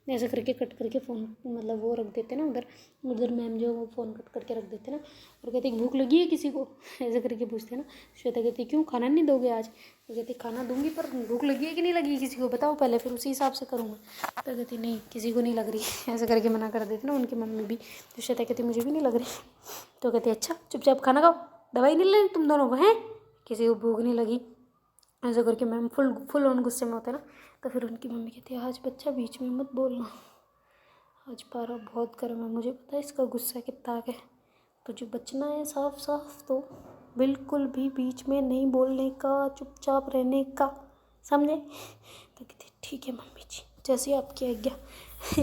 Speaker 1: ऐसा करके कट करके फ़ोन मतलब वो रख देते ना उधर। उधर मैम जो वो फ़ोन कट करके रख देते ना। और कहते भूख लगी है किसी को? ऐसा करके पूछते ना। श्वेता कहती क्यों खाना नहीं दोगे आज? तो कहती खाना दूंगी पर भूख लगी है कि नहीं लगी किसी को बताओ पहले, फिर उसी हिसाब से करूँगा। तो कहती नहीं किसी को नहीं लग रही ऐसा करके मना कर देती ना उनकी मम्मी भी। तो श्वेता कहती मुझे भी नहीं लग रही। तो कहती अच्छा चुपचाप खाना खाओ, दवाई नहीं लेनी तुम दोनों को हैं, किसी को भूख नहीं लगी? ऐसा करके मैम फुल ऑन गुस्से में होते हैं ना। तो फिर उनकी मम्मी कहती है आज बच्चा बीच में मत बोलना, आज पारा बहुत गर्म है, मुझे पता है इसका गुस्सा कितना है, तुझे बचना है साफ साफ तो बिल्कुल भी बीच में नहीं बोलने का, चुपचाप रहने का, समझे? तो कहती ठीक है मम्मी जी जैसी आपकी आज्ञा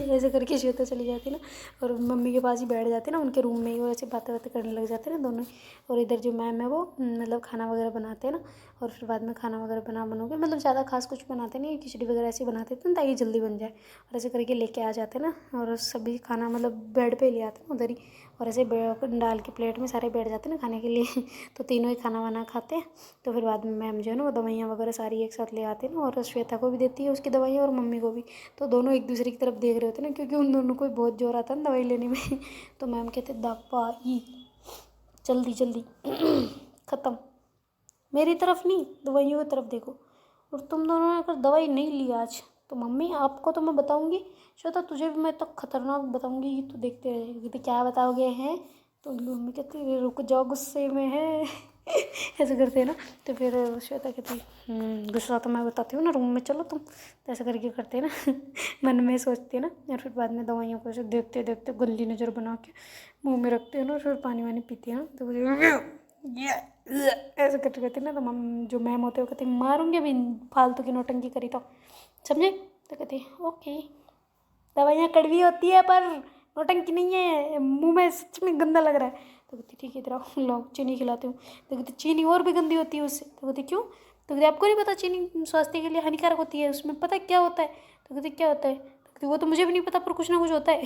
Speaker 1: ऐसे करके श्वेता चली जाती ना। और मम्मी के पास ही बैठ जाते ना उनके रूम में ही, वो ऐसे बातें बातें करने लग जाते ना दोनों। और इधर जो मैम है वो मतलब खाना वगैरह बनाते हैं ना। और फिर बाद में खाना वगैरह बनोगे मतलब ज़्यादा खास कुछ बनाते नहीं, खिचड़ी वगैरह ऐसे बनाते थे ताकि जल्दी बन जाए। और ऐसे करके लेके आ जाते ना, और सभी खाना मतलब बेड पे ले आते ना उधर ही। और ऐसे डाल के प्लेट में सारे बैठ जाते ना खाने के लिए तो तीनों ही खाना वाना खाते हैं। तो फिर बाद में मैम जो है ना वो दवाइयाँ वगैरह सारी एक साथ ले आते हैं ना, और श्वेता को भी देती है उसकी दवाइयाँ और मम्मी को भी। तो दोनों एक दूसरे की तरफ देख रहे होते ना, क्योंकि उन दोनों को बहुत जोर आता है ना दवाई लेने में तो मैम कहते दवाई जल्दी जल्दी ख़त्म, मेरी तरफ नहीं दवाइयों की तरफ देखो। और तुम दोनों ने अगर दवाई नहीं ली आज तो मम्मी आपको तो मैं बताऊंगी, श्वेता तुझे भी मैं तो खतरनाक बताऊंगी, ये तो देखते रहे। कहते क्या बताओगे हैं? तो मम्मी कहती रुक जाओ गुस्से में है ऐसे करते हैं ना। तो फिर श्वेता कहती गुस्सा तो मैं बताती हूँ ना, रूम में चलो तुम। तो ऐसा करके करते हैं ना मन में सोचते हैं ना। और फिर बाद में दवाइयों को ऐसे देखते देखते गंदी नज़र बना के मुँह में रखते हैं ना, और फिर पानी वानी पीते हैं ना। तो ऐसे करते कहते ना, तो जो मैम होते हैं वो कहते मारूंगी अभी फालतू की नौटंकी करी तो, समझे? तो कहते ओके दवाइयाँ कड़वी होती है पर नौटंकी नहीं है, मुंह में सच में गंदा लग रहा है। तो कहती ठीक है इधर लो चीनी खिलाती हूँ। तो कहती चीनी और भी गंदी होती है उससे। तो कहती क्यों? तो कहती आपको नहीं पता चीनी स्वास्थ्य के लिए हानिकारक होती है, उसमें पता क्या होता है? तो कहती क्या होता है? तो कहती वो तो मुझे भी नहीं पता पर कुछ ना कुछ होता है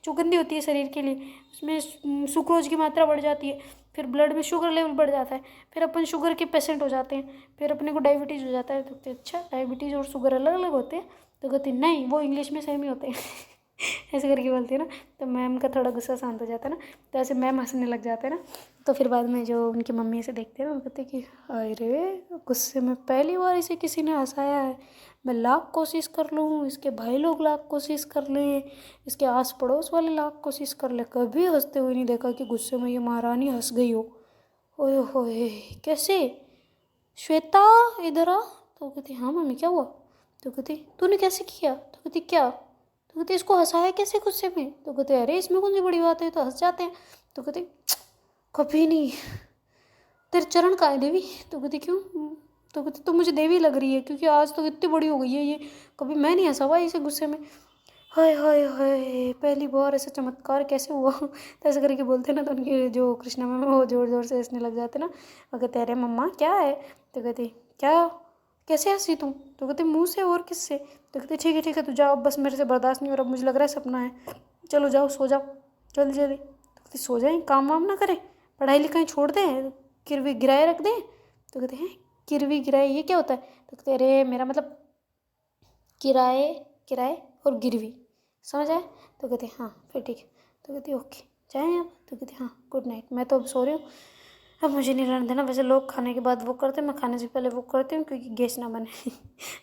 Speaker 1: जो गंदी होती है शरीर के लिए, उसमें सुक्रोज की मात्रा बढ़ जाती है, फिर ब्लड में शुगर लेवल बढ़ जाता है, फिर अपन शुगर के पेशेंट हो जाते हैं, फिर अपने को डायबिटीज़ हो जाता है। तो कहते अच्छा डायबिटीज़ और शुगर अलग अलग होते हैं? तो कहती नहीं वो इंग्लिश में सेम ही होते हैं ऐसे करके बोलती है ना। तो मैम का थोड़ा गुस्सा शांत हो जाता है ना, तो ऐसे मैम हंसने लग जाते हैं ना। तो फिर बाद में जो उनकी मम्मी से देखते हैं ना, वो कहते हैं कि अरे गुस्से में पहली बार इसे किसी ने हंसाया है, मैं लाख कोशिश कर लूँ, इसके भाई लोग लाख कोशिश कर लें, इसके आस पड़ोस वाले लाख कोशिश कर ले, कभी हंसते हुए नहीं देखा कि गुस्से में ये महारानी हंस गई हो। ओए होए कैसे? श्वेता इधर आ। तो कहती हाँ मम्मी क्या हुआ? तो कहती तूने कैसे किया? तो कहती क्या? तो कहती इसको हंसाया कैसे गुस्से में? तो कहते अरे इसमें कौन सी बड़ी बात है, तो हंस जाते हैं। तो कहती कभी नहीं, तेरे चरण कहाँ है देवी? तो कहती क्यों? तो कहती तो मुझे देवी लग रही है क्योंकि आज तो इतनी बड़ी हो गई है ये, कभी मैं नहीं हंसा हुआ इसे गुस्से में। हाय हाय हाय पहली बार ऐसा चमत्कार कैसे हुआ तो ऐसे करके बोलते ना, तो उनकी जो कृष्णा मैम है वो ज़ोर ज़ोर से हंसने लग जाते ना। वो कहते अरे मम्मा क्या है? तो कहती क्या कैसे हंसी तुम? तो कहते मुँह से और किससे?
Speaker 2: तो कहती ठीक है तू जाओ, बस मेरे से बर्दाश्त नहीं हो रहा, मुझे लग रहा है सपना है, चलो जाओ सो जाओ जल्दी जल्दी। तो कहती सो जाएं, काम वाम ना करें, पढ़ाई लिखाई छोड़ दें, किरवी गिराए रख दें। तो कहते हैं किरवी गिराए ये क्या होता है? तो कहते अरे मेरा मतलब किराए किराए और गिरवी, समझ आए? तो कहते हाँ फिर ठीक है। तो कहती ओके जाएँ आप? तो कहती हाँ गुड नाइट, मैं तो अब सो रही हूँ, अब मुझे नहीं रहने देना। वैसे लोग खाने के बाद वो करते हैं, मैं खाने से पहले वो करती हूँ क्योंकि गैस ना बने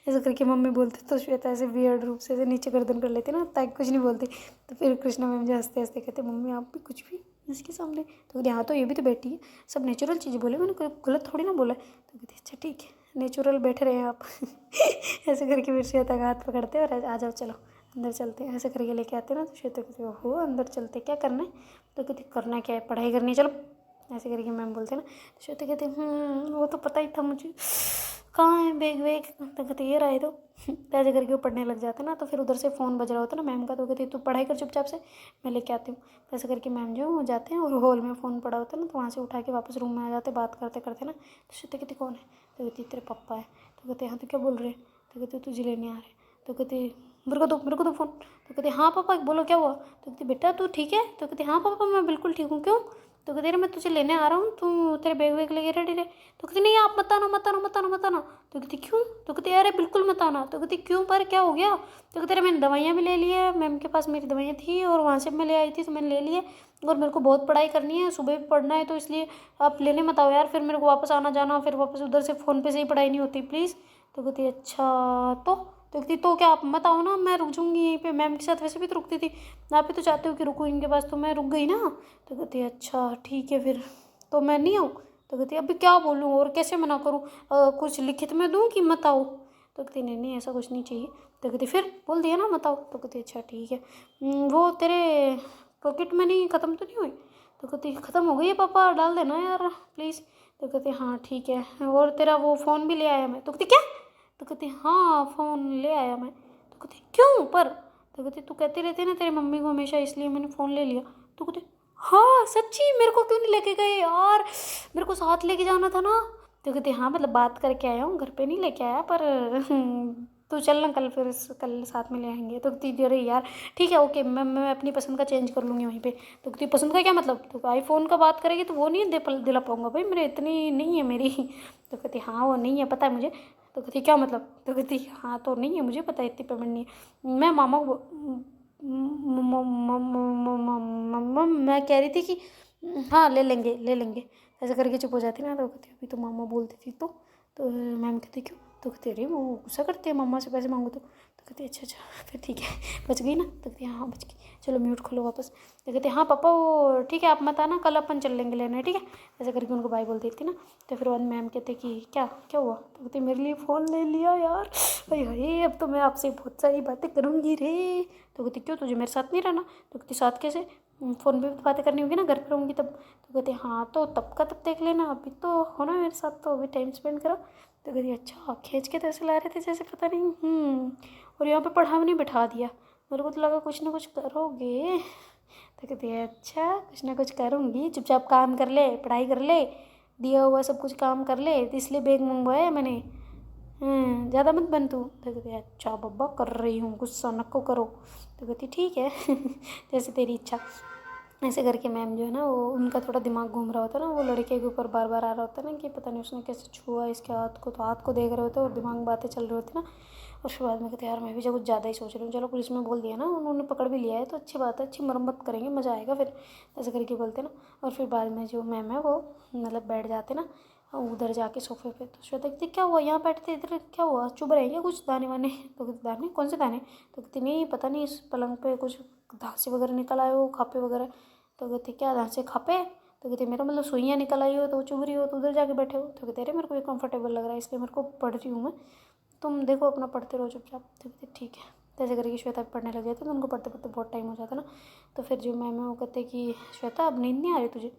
Speaker 2: ऐसा करके मम्मी बोलती, तो श्वेता ऐसे वियर्ड रूप से ऐसे नीचे गर्दन कर लेती ना, ताकि कुछ नहीं बोलती। तो फिर कृष्णा मैम मुझे हंसते हंसते कहते मम्मी आप भी कुछ भी इसके सामने। तो कहती हाँ तो ये भी तो बैठी है, सब नेचुरल चीज़ें बोले, मैंने कोई गलत थोड़ी ना बोला है। तो कहती अच्छा ठीक है नेचुरल बैठे रहे आप ऐसे करके फिर श्वेता का हाथ पकड़ते और आ जाओ चलो अंदर चलते हैं, ऐसे करके लेके आते ना। तो श्वेता कहती हो अंदर चलते, क्या करना है? तो कहती करना क्या है, पढ़ाई करनी है चलो, ऐसे करके मैम बोलते ना। तो श्वेता कहते वो तो पता ही था मुझे, कहाँ है बैग वैग? तो कहते ये रहे तो ऐसे करके वो पढ़ने लग जाते ना। तो फिर उधर से फ़ोन बज रहा होता ना मैम का, तो कहती तू पढ़ाई कर चुपचाप से, मैं लेके आती हूँ। तो ऐसे करके मैम जो वो जाते हैं और हॉल में फ़ोन पड़ा होता है ना, तो वहाँ से उठा के वापस रूम में आ जाते, बात करते करते ना। तो श्वेता कहती कौन है? तो कहती तेरे पापा है। तो कहते हाँ तो क्या बोल रहे हैं? तो कहते तुझे लेने आ रहे। तो कहती मेरे को दो फ़ोन। तो कहते हाँ पापा बोलो क्या हुआ? तो कहती बेटा तू ठीक है? तो कहती हाँ पापा मैं बिल्कुल ठीक हूँ, क्यों? तो कहते अरे मैं तुझे लेने आ रहा हूँ, तू तेरे बैग वैग लेके रेडी रहे। तो कहती नहीं आप मत आना मत आना मत आना मत आना। तो कहती क्यों? तो कहती अरे बिल्कुल मत आना। तो कहती क्यों पर क्या हो गया? तो कहते अरे मैंने दवाइयाँ भी ले ली है, मैम के पास मेरी दवाइयाँ थी और वहाँ से मैं ले आई थी तो मैंने ले ली है, और मेरे को बहुत पढ़ाई करनी है, सुबह भी पढ़ना है, तो इसलिए आप लेने मत आओ यार, फिर मेरे को वापस आना जाना, फिर वापस उधर से फ़ोन पे से ही पढ़ाई नहीं होती प्लीज़। तो कहती अच्छा तो कहती तो क्या आप मत आओ ना, मैं रुक जाऊँगी यहीं पे, मैम के साथ वैसे भी तो रुकती थी, आप भी तो चाहते हो कि रुको इनके पास, तो मैं रुक गई ना। तो कहती अच्छा ठीक है फिर तो मैं नहीं आऊँ। तो कहती अभी क्या बोलूँ और कैसे मना करूँ, कुछ लिखित में दूँ कि मत आओ? तो कहती नहीं नहीं ऐसा कुछ नहीं चाहिए। तो कहती फिर बोल दिया ना मत आओ। तो कहती अच्छा ठीक है। वो तेरे पॉकेट मनी ख़त्म तो नहीं हुई? तो कहती ख़त्म हो गई है पापा, डाल देना यार प्लीज़। तो कहती हाँ ठीक है, और तेरा वो फ़ोन भी ले आया मैं। तो कहती क्या? तो कहती हाँ फ़ोन ले आया मैं। तो कहती क्यों पर? तो कहती तू कहती रहती है ना तेरी मम्मी को हमेशा, इसलिए मैंने फ़ोन ले लिया। तो कहती हाँ सच्ची, मेरे को क्यों नहीं लेके गए यार, मेरे को साथ लेके जाना था ना। तो कहती हाँ मतलब बात करके आया हूँ, घर पे नहीं लेके आया, पर तू चल ना कल, फिर कल साथ में ले आएंगे। तो कहती अरे यार ठीक है ओके, मैं अपनी पसंद का चेंज कर लूँगी वहीं पे। तो कहती पसंद का क्या मतलब? तो आईफोन का बात करेगी तो वो नहीं दिला पाऊँगा भाई, मेरे इतनी नहीं है मेरी। तो कहती हाँ वो नहीं है पता है मुझे। तो कहती क्या मतलब? तो कहती हाँ तो नहीं है मुझे पता है, इतनी पेमेंट नहीं है, मैं मामा को मम्मा मैं कह रही थी कि हाँ ले लेंगे ले लेंगे, ऐसे करके चुप हो जाती ना। तो कहती अभी तो मामा बोलती थी तो मैम कहती क्यों? तो कहती अरे वो गुस्सा करती है मम्मा से पैसे मांगो तो कहती अच्छा अच्छा फिर ठीक है, बच गई ना? तो कहती हाँ बच गई, चलो म्यूट खोलो वापस। तो कहते हाँ पापा वो ठीक है आप मत आना, कल अपन चल लेंगे लेने, ठीक है? ऐसे करके उनको बाय बोल देती ना। तो फिर बाद मैम कहते कि क्या क्या हुआ? तो कहती मेरे लिए फ़ोन ले लिया यार, अरे हाय अब तो मैं आपसे बहुत सारी बातें करूँगी रे। तो कहती क्यों तुझे मेरे साथ नहीं रहना? तो कहती साथ कैसे, फ़ोन पे भी तो बातें करनी होगी ना, घर पर रहूँगी तब। तो कहती हाँ तो तब का तब देख लेना, अभी तो हो ना मेरे साथ, तो अभी टाइम स्पेंड करो। तो कहती अच्छा खींच के तो ऐसे ला रहे थे जैसे पता नहीं और यहाँ पे पढ़ा नहीं बैठा दिया, मेरे को तो लगा कुछ ना कुछ करोगे। तो कहती है अच्छा कुछ ना कुछ करूँगी, चुपचाप काम कर ले, पढ़ाई कर ले, दिया हुआ सब कुछ काम कर ले, तो इसलिए बैग मंगवाया मैंने, ज़्यादा मत बन तू। तो कहती है अच्छा बब्बा कर रही हूँ, गुस्सा नको करो। तो कहती ठीक है जैसे तेरी इच्छा। ऐसे करके मैम जो है ना वो उनका थोड़ा दिमाग घूम रहा होता है ना, वो लड़के के ऊपर बार बार आ रहा होता है ना कि पता नहीं उसने कैसे छुआ इसके हाथ को, तो हाथ को देख रहे होते और दिमाग में बातें चल रही होती ना। और फिर बाद में कहते यार मैं भी कुछ ज़्यादा ही सोच रही हूँ, चलो पुलिस में बोल दिया ना, उन्होंने पकड़ भी लिया है तो अच्छी बात है, अच्छी मरम्मत करेंगे मज़ा आएगा फिर, ऐसे करके बोलते ना। और फिर बाद में जो मैम है वो मतलब बैठ जाते ना उधर जाके सोफे पे। तो श्वेता कहती क्या हुआ यहाँ बैठते, इधर क्या हुआ, चुभ रहे क्या कुछ दाने वाने? तो कहते दाने कौन से दाने? तो कहती नहीं पता नहीं इस पलंग पे कुछ धांसे वगैरह निकल आए हो, खापे वगैरह। तो कहते क्या धांसे खापे? तो कहते मेरा मतलब सुइयाँ निकल आई हो तो चुभ रही हो तो उधर जाके बैठे हो। तो कहते अरे मेरे को ये कंफर्टेबल लग रहा है इसलिए मेरे को पढ़ रही हूँ मैं, तुम देखो अपना पढ़ते रहो चुपचाप। तो कहते ठीक है। तो ऐसे करके श्वेता पढ़ने लग जाती, तो उनको पढ़ते पढ़ते बहुत टाइम हो जाता ना। तो फिर जो मैम है वो कहते कि श्वेता अब नींद नहीं आ रही तुझे?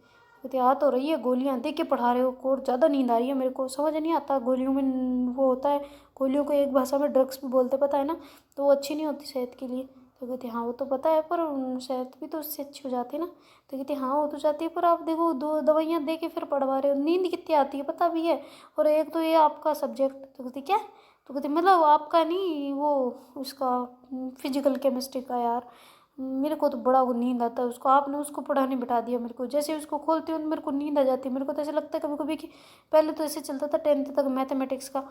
Speaker 2: कहती आ तो रही है, गोलियाँ दे के पढ़ा रहे हो और ज़्यादा नींद आ रही है, मेरे को समझ नहीं आता गोलियों में वो होता है, गोलियों को एक भाषा में ड्रग्स भी बोलते पता है ना, तो वो अच्छी नहीं होती सेहत के लिए। तो कहती हाँ वो तो पता है, पर सेहत भी तो उससे अच्छी हो जाती है ना। तो कहती हाँ हो तो जाती है, पर आप देखो दो दवाइयाँ दे के फिर पढ़वा रहे हो, नींद कितनी आती है पता भी है, और एक तो ये आपका सब्जेक्ट। तो कहती क्या? तो कहती मतलब आपका नहीं, वो उसका फिजिकल केमिस्ट्री का यार। मेरे को तो बड़ा वो नींद आता है उसको, आपने उसको पढ़ाने बिठा दिया मेरे को। जैसे ही उसको खोलती हूँ मेरे को नींद आ जाती है। मेरे को तो ऐसा लगता है कभी कभी कि पहले तो ऐसे चलता था 10th तक मैथमेटिक्स का।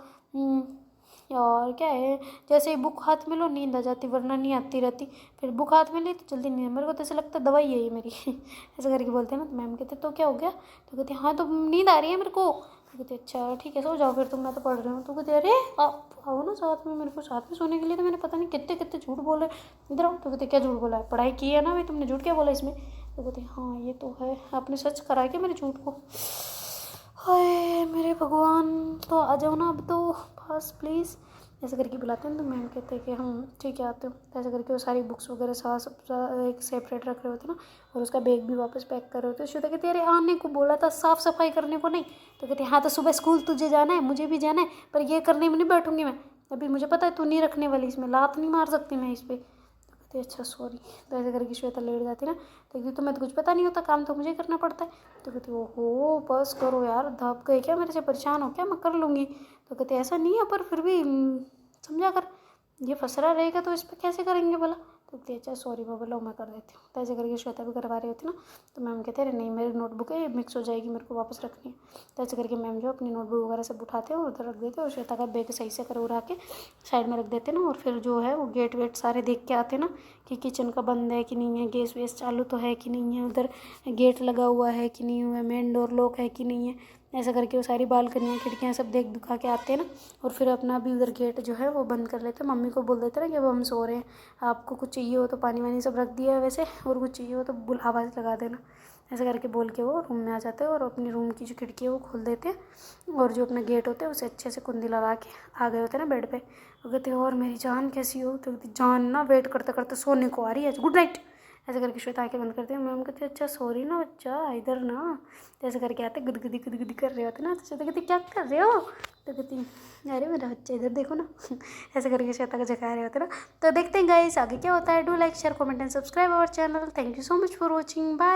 Speaker 2: यार क्या है, जैसे ही बुक हाथ में लो नींद आ जाती, वरना नहीं आती रहती। फिर बुक हाथ में ली तो जल्दी नींद। मेरे को तो ऐसा लगता है दवाई है ये मेरी। ऐसा करके बोलते हैं ना, तो मैम कहते तो क्या हो गया, तो कहते हाँ तो नींद आ रही है मेरे को। तो कहते अच्छा ठीक है सो जाओ फिर तुम, मैं तो पढ़ रही हूँ। तो कहते अरे आप आओ ना साथ में, मेरे को साथ में सोने के लिए। तो मैंने पता नहीं कितने कितने झूठ बोले, इधर आओ। तो कहते क्या झूठ बोला है, पढ़ाई की है ना भाई तुमने, झूठ क्या बोला इसमें। तो कहते हाँ ये तो है, आपने सच करा क्या मेरे झूठ को। हाय मेरे भगवान, तो आ जाओ ना अब तो बस प्लीज़। ऐसे करके बुलाते हैं तो मैम कहते हैं कि हम ठीक है आते हो। तो ऐसे करके वो सारी बुक्स वगैरह सब एक सेपरेट रख रहे होते ना, और उसका बैग भी वापस पैक कर रहे होते। श्वेता कहती है अरे आने को बोला था, साफ़ सफाई करने को नहीं। तो कहती हाँ तो सुबह स्कूल तुझे जाना है, मुझे भी जाना है, पर ये करने में नहीं बैठूंगी मैं। अभी मुझे पता है तू नहीं रखने वाली, इसमें लात नहीं मार सकती मैं इस पर। कहती अच्छा सॉरी। तो ऐसे करके श्वेता लेट जाती ना, तो कहती तुम्हें तो कुछ पता नहीं होता, काम तो मुझे करना पड़ता है। तो कहती ओहो बस करो यार, धाप गए क्या, मेरे से परेशान हो क्या, मैं कर लूँगी। तो कहते ऐसा नहीं है, पर फिर भी समझा कर, ये फंसरा रहेगा तो इस पर कैसे करेंगे भला। तो कहती अच्छा सॉरी बाबा लो मैं कर देती हूँ। तो ऐसे करके श्वेता भी करवा रही होती ना, तो मैम कहते अरे नहीं मेरी नोटबुक है, ये मिक्स हो जाएगी, मेरे को वापस रखनी है। तो ऐसे करके मैम जो अपनी नोटबुक वगैरह सब उठाते हैं और उधर रख देते हैं, और श्वेता का बैग सही से कर उड़ा के साइड में रख देते ना। और फिर जो है वो गेट वेट सारे देख के आते ना, कि किचन का बंद है कि नहीं है, गैस वेस चालू तो है कि नहीं है, उधर गेट लगा हुआ है कि नहीं हुआ है, मेन डोर लॉक है कि नहीं है। ऐसा करके वो सारी बालकनियाँ खिड़कियाँ सब देख दुखा के आते हैं ना, और फिर अपना भी उधर गेट जो है वो बंद कर लेते हैं। मम्मी को बोल देते ना कि अब हम सो रहे हैं, आपको कुछ चाहिए हो तो पानी वानी सब रख दिया है वैसे, और कुछ चाहिए हो तो आवाज़ लगा देना। ऐसा करके बोल के वो रूम में आ जाते हैं, और अपनी रूम की जो खिड़की है वो खोल देते हैं, और जो अपना गेट होता है उसे अच्छे से कुंडी लगा के आ गए होते हैं ना बेड पे। वो कहते हैं और मेरी जान कैसी हो। तो कहती जान ना वेट करते करते सोने को आ रही है, गुड नाइट। ऐसे करके श्वेता आँखें बंद करते हैं। मैम कहते अच्छा सॉरी ना बच्चा, इधर ना। तो ऐसे करके आते गुदगुदी गुदगुदी कर रहे होते ना, तो श्वेता कहती क्या कर रहे हो। तो कहती अरे मेरा बच्चा इधर देखो ना। ऐसे करके श्वेता को जगा रहे होते ना। तो देखते हैं गाइस आगे क्या होता है। Do like share comment and subscribe our channel. Thank you so much for watching, bye.